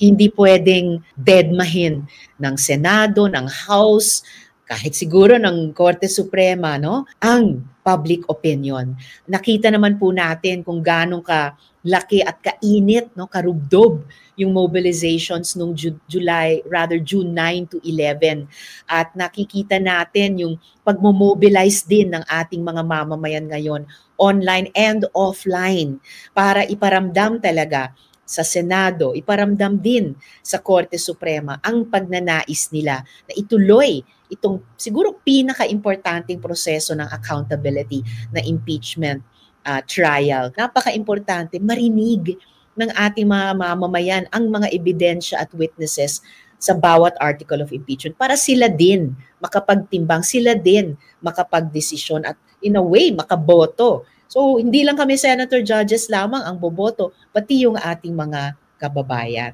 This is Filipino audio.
Hindi pwedeng dedmahin ng Senado, ng House, kahit siguro ng Korte Suprema, no, ang public opinion. Nakita naman po natin kung gaano ka laki at kainit, no, karubdob yung mobilizations nung June 9 to 11. At nakikita natin yung pagmo-mobilize din ng ating mga mamamayan ngayon, online and offline, para iparamdam talaga sa Senado, iparamdam din sa Korte Suprema ang pagnanais nila na ituloy itong siguro pinaka-importanting proseso ng accountability na impeachment trial. Napaka-importante marinig ng ating mga mamamayan ang mga ebidensya at witnesses sa bawat article of impeachment para sila din makapagtimbang, sila din makapagdesisyon at in a way makaboto. So hindi lang kami senator judges lamang ang boboto, pati yung ating mga kababayan.